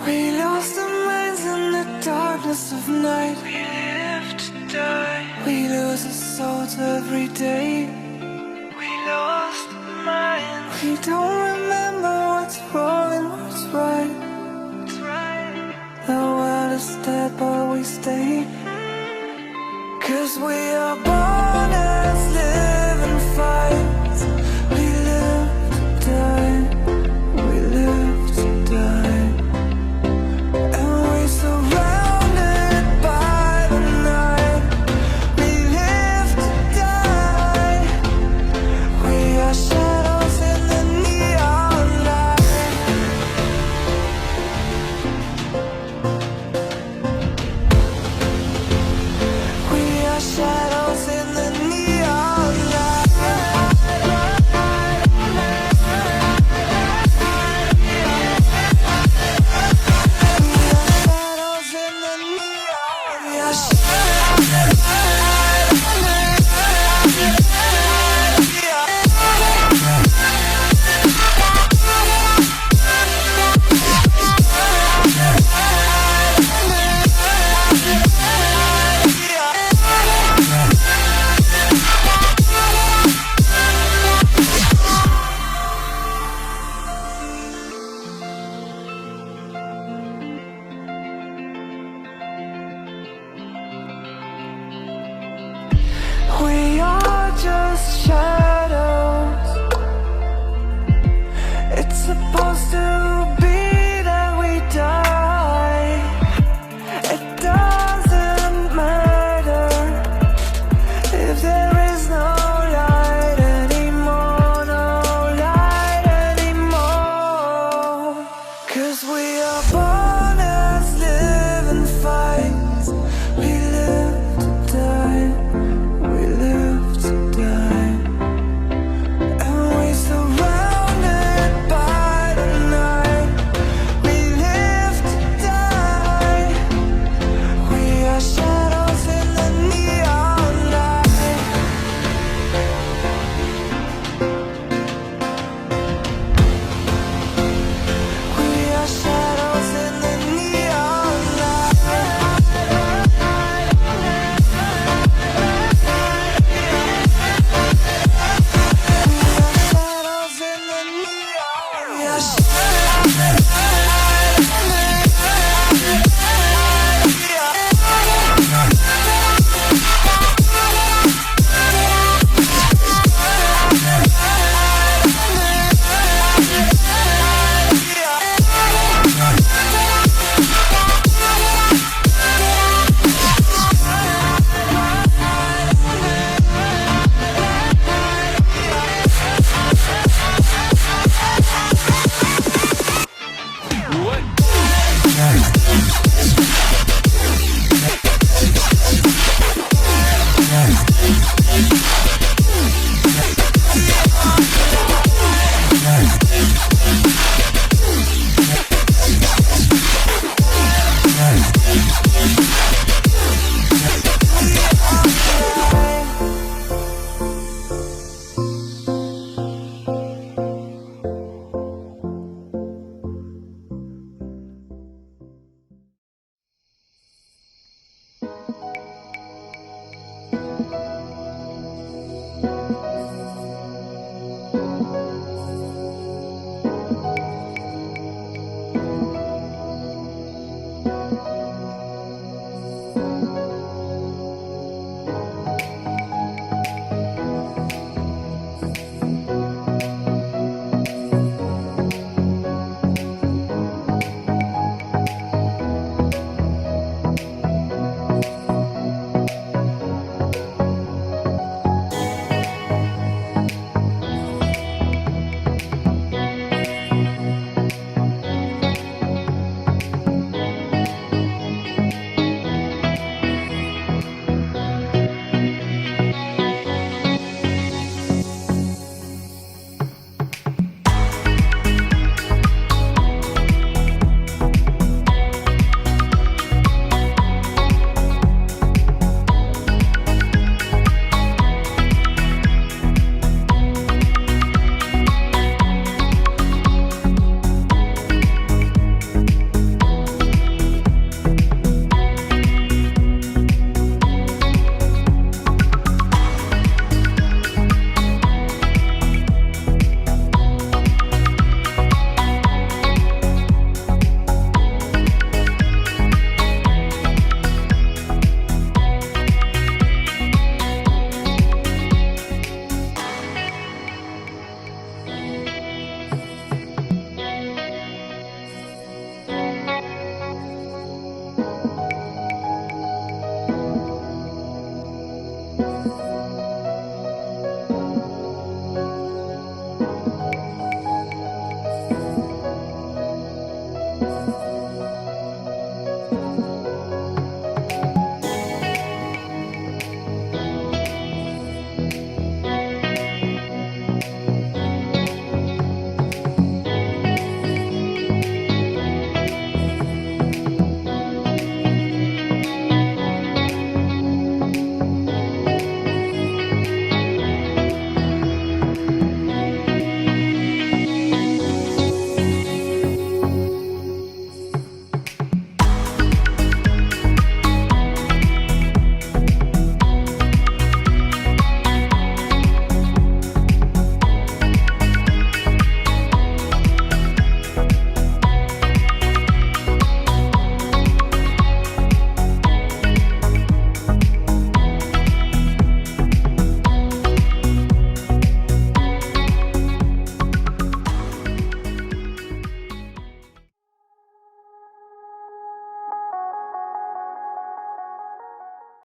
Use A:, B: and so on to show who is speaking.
A: We lost our minds in the darkness of night. We live to die. We lose our souls every day. We lost our minds. We don't remember what's wrong and what's right. The world is dead but we stay. 'Cause we are born as living fights. We live to die. We live to die. And we surrounded by the night. We live to die. We are shadows in the neon light. We are shadows in the neon light. Shadows in the neon. We are We are just shadows. It's supposed to be that we die. It doesn't matter if there is no light anymore, no light anymore. 'Cause we are born as living fights. We live to die. We live to die. And we surrounded by the night. We live to die. We are shadows in the neon light. We are shadows in the neon light. Shadows in the neon. We are shadows.